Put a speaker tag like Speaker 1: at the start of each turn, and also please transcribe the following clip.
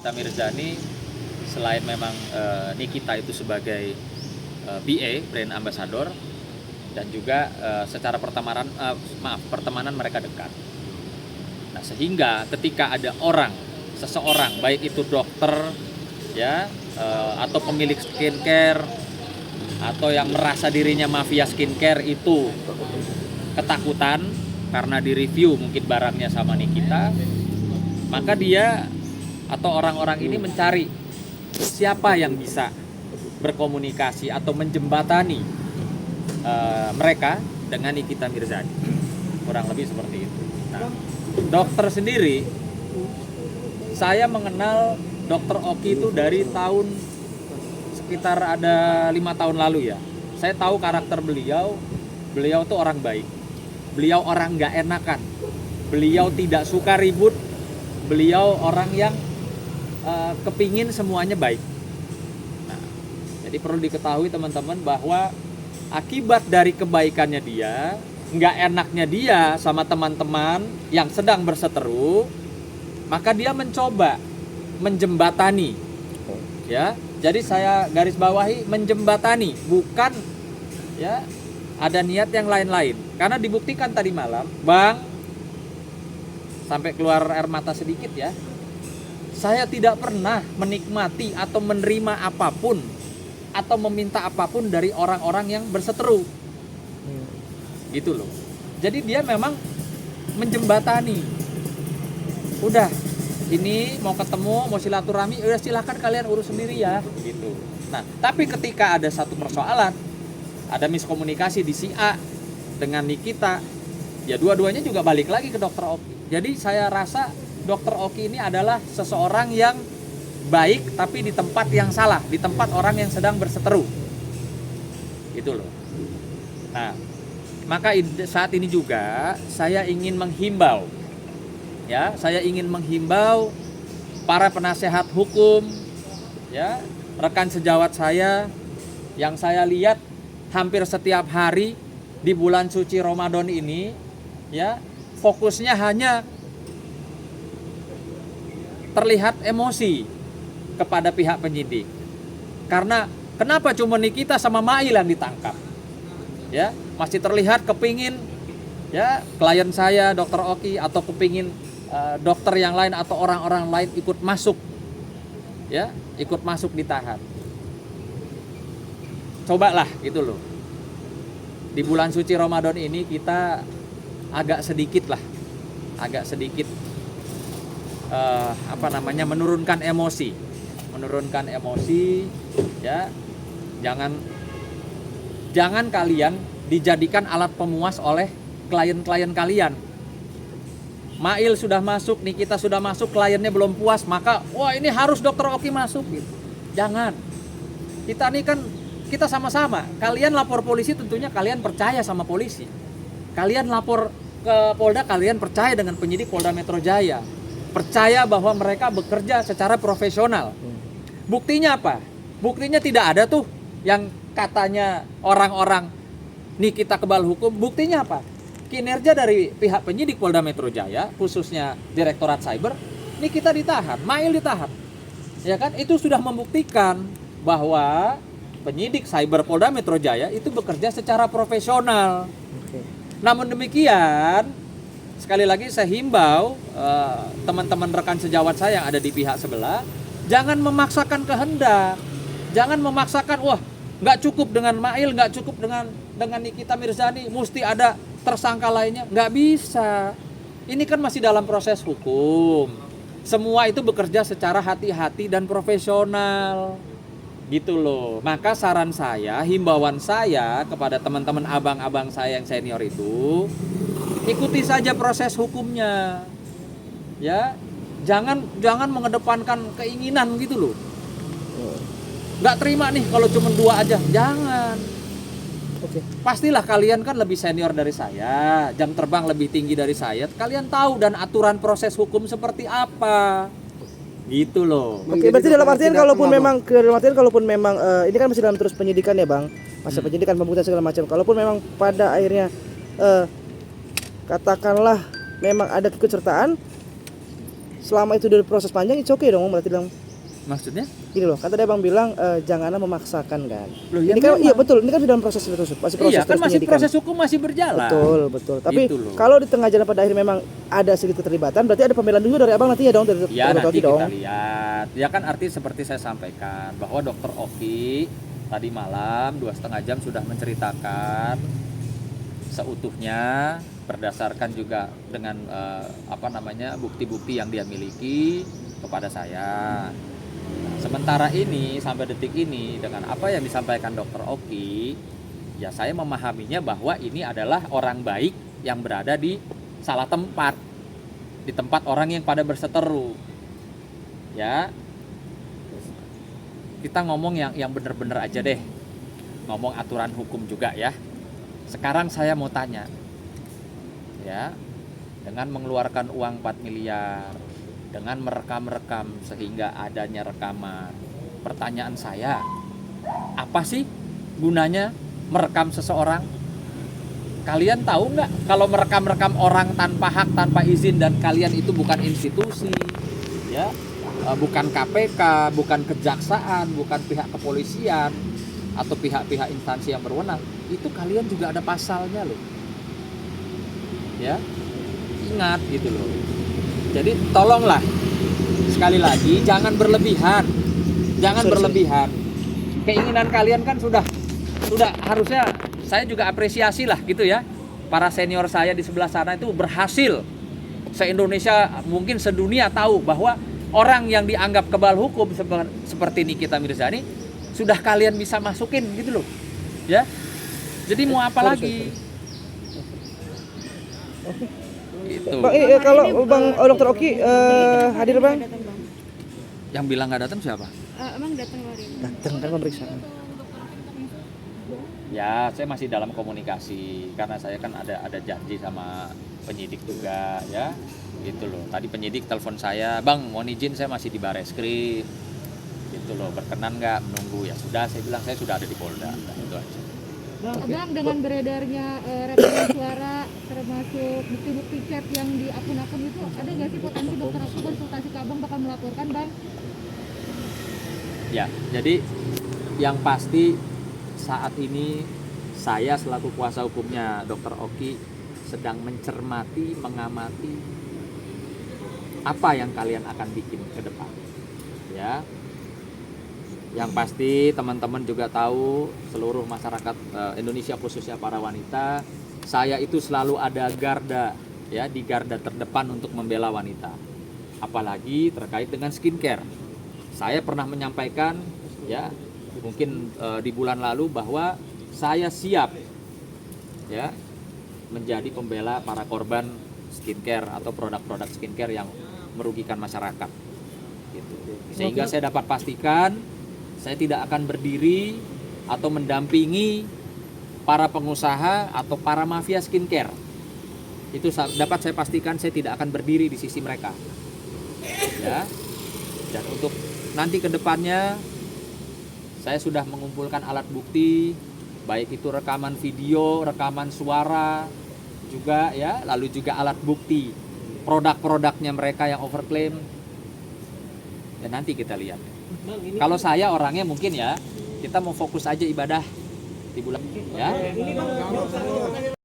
Speaker 1: Nikita Mirzani selain memang Nikita itu sebagai BA, brand ambassador, dan juga secara pertemanan mereka dekat. Nah, sehingga ketika ada seseorang baik itu dokter ya atau pemilik skincare atau yang merasa dirinya mafia skincare itu ketakutan karena direview mungkin barangnya sama Nikita, maka dia atau orang-orang ini mencari siapa yang bisa berkomunikasi atau menjembatani mereka dengan Nikita Mirzani, kurang lebih seperti itu. Nah, dokter sendiri, saya mengenal Dokter Oki itu dari tahun sekitar ada 5 tahun lalu ya. Saya tahu karakter beliau tuh orang baik, beliau orang nggak enakan, beliau tidak suka ribut, beliau orang yang kepingin semuanya baik. Nah, jadi perlu diketahui teman-teman bahwa akibat dari kebaikannya dia, nggak enaknya dia sama teman-teman yang sedang berseteru, maka dia mencoba menjembatani, ya. Jadi saya garis bawahi menjembatani, bukan ya ada niat yang lain-lain. Karena dibuktikan tadi malam, Bang, sampai keluar air mata sedikit ya. Saya tidak pernah menikmati atau menerima apapun atau meminta apapun dari orang-orang yang berseteru. Gitu loh. Jadi dia memang menjembatani. Udah, ini mau ketemu, mau silaturahmi, udah silakan kalian urus sendiri ya, gitu. Nah, tapi ketika ada satu persoalan, ada miskomunikasi di si A dengan Nikita, ya dua-duanya juga balik lagi ke Dokter Oki. Jadi saya rasa Dokter Oki ini adalah seseorang yang baik tapi di tempat yang salah, di tempat orang yang sedang berseteru. Gitu loh. Nah, maka saat ini juga saya ingin menghimbau, ya, saya ingin menghimbau para penasehat hukum, ya, rekan sejawat saya yang saya lihat hampir setiap hari di bulan suci Ramadan ini, ya, fokusnya hanya terlihat emosi kepada pihak penyidik. Karena kenapa cuma Nikita sama Mail yang ditangkap? Ya, masih terlihat kepingin ya klien saya Dokter Oki atau kepingin dokter yang lain atau orang-orang lain ikut masuk. Ya, ikut masuk ditahan. Cobalah gitu loh. Di bulan suci Ramadan ini kita agak sedikit menurunkan emosi, ya. Jangan kalian dijadikan alat pemuas oleh klien-klien kalian. Mail sudah masuk, Nikita sudah masuk, kliennya belum puas, maka wah ini harus Dokter Oki masuk gitu. Jangan. Kita ini kan kita sama-sama. Kalian lapor polisi tentunya kalian percaya sama polisi. Kalian lapor ke Polda, kalian percaya dengan penyidik Polda Metro Jaya. Percaya bahwa mereka bekerja secara profesional. Buktinya apa? Buktinya tidak ada tuh yang katanya orang-orang Nikita kebal hukum. Buktinya apa? Kinerja dari pihak penyidik Polda Metro Jaya, khususnya Direktorat Cyber, Nikita ditahan, Mail ditahan. Ya kan? Itu sudah membuktikan bahwa penyidik Cyber Polda Metro Jaya itu bekerja secara profesional. Namun demikian, sekali lagi saya himbau teman-teman rekan sejawat saya yang ada di pihak sebelah, jangan memaksakan kehendak, jangan memaksakan, wah nggak cukup dengan Mail, nggak cukup dengan Nikita Mirzani, mesti ada tersangka lainnya, nggak bisa. Ini kan masih dalam proses hukum, semua itu bekerja secara hati-hati dan profesional, gitu loh. Maka saran saya, himbauan saya kepada teman-teman abang-abang saya yang senior itu, ikuti saja proses hukumnya, ya. Jangan mengedepankan keinginan gitu loh. Nggak terima nih kalau cuma 2 aja, jangan. Pastilah kalian kan lebih senior dari saya, jam terbang lebih tinggi dari saya. Kalian tahu dan aturan proses hukum seperti apa, gitu loh.
Speaker 2: Oke, berarti dalam artian kalaupun memang ini kan masih dalam terus penyidikan ya Bang, masa penyidikan, pembuktian segala macam. Kalaupun memang pada akhirnya katakanlah memang ada keikutsertaan, selama itu dari proses panjang itu oke dong, berarti dong.
Speaker 1: Maksudnya?
Speaker 2: Gini loh, kata dia bang bilang janganlah memaksakan kan.
Speaker 1: Loh,
Speaker 2: Ini kan iya betul, ini kan dalam proses terus, masih proses
Speaker 1: iya kan
Speaker 2: terus
Speaker 1: masih
Speaker 2: penyidikan.
Speaker 1: proses hukum masih berjalan.
Speaker 2: Betul. Tapi
Speaker 1: Gitu loh.
Speaker 2: kalau di tengah jalan pada akhirnya memang ada sedikit keterlibatan, berarti ada pembelaan juga dari abang nanti ya dong, dari
Speaker 1: Ya
Speaker 2: Dr.
Speaker 1: nanti
Speaker 2: Oki
Speaker 1: kita
Speaker 2: dong.
Speaker 1: lihat. Ya kan arti seperti saya sampaikan bahwa Dokter Oki tadi malam 2,5 jam sudah menceritakan seutuhnya berdasarkan juga dengan bukti-bukti yang dia miliki kepada saya. Sementara ini sampai detik ini dengan apa yang disampaikan Dokter Oki, ya saya memahaminya bahwa ini adalah orang baik yang berada di salah tempat, di tempat orang yang pada berseteru. Ya, kita ngomong yang bener-bener aja deh, ngomong aturan hukum juga ya. Sekarang saya mau tanya, ya, dengan mengeluarkan uang 4 miliar, dengan merekam-rekam sehingga adanya rekaman. Pertanyaan saya, apa sih gunanya merekam seseorang? Kalian tahu nggak kalau merekam-rekam orang tanpa hak, tanpa izin, dan kalian itu bukan institusi, ya, bukan KPK, bukan kejaksaan, bukan pihak kepolisian atau pihak-pihak instansi yang berwenang, itu kalian juga ada pasalnya loh, ya, ingat gitu loh. Jadi tolonglah sekali lagi jangan berlebihan, berlebihan. Keinginan kalian kan sudah harusnya saya juga apresiasi lah gitu ya. Para senior saya di sebelah sana itu berhasil se-Indonesia mungkin sedunia tahu bahwa orang yang dianggap kebal hukum seperti Nikita Mirzani sudah kalian bisa masukin gitu loh, ya. Jadi mau apa lagi? Gitu.
Speaker 2: Bang, kalau Bang Dr. Oki hadir bang?
Speaker 1: Yang bilang nggak datang siapa?
Speaker 3: Emang datang hari ini.
Speaker 2: Datang kan pemeriksaan.
Speaker 1: Ya, saya masih dalam komunikasi karena saya kan ada janji sama penyidik juga ya. Gitu loh. Tadi penyidik telepon saya, "Bang, mohon izin saya masih di Bareskrim." Gitu loh, berkenan nggak menunggu? Ya sudah, saya bilang saya sudah ada di Polda. Nah, itu aja.
Speaker 3: Bang, dengan beredarnya rekaman suara termasuk bukti-bukti chat yang di akun-akun itu, ada nggak sih potensi dokter aku konsultasi ke abang bakal melaporkan, Bang?
Speaker 1: Ya, jadi yang pasti saat ini saya selaku kuasa hukumnya Dr. Oki sedang mencermati, mengamati apa yang kalian akan bikin ke depan. Ya. Yang pasti teman-teman juga tahu, seluruh masyarakat Indonesia khususnya para wanita, saya itu selalu ada garda, ya, di garda terdepan untuk membela wanita. Apalagi terkait dengan skincare. Saya pernah menyampaikan, ya, mungkin di bulan lalu bahwa saya siap, ya, menjadi pembela para korban skincare atau produk-produk skincare yang merugikan masyarakat. Gitu. Sehingga saya dapat pastikan saya tidak akan berdiri atau mendampingi para pengusaha atau para mafia skincare. Itu dapat saya pastikan saya tidak akan berdiri di sisi mereka. Ya. Dan untuk nanti ke depannya saya sudah mengumpulkan alat bukti, baik itu rekaman video, rekaman suara juga ya, lalu juga alat bukti produk-produknya mereka yang overclaim. Dan nanti kita lihat. Kalau saya orangnya mungkin ya, kita mau fokus aja ibadah di bulan ya.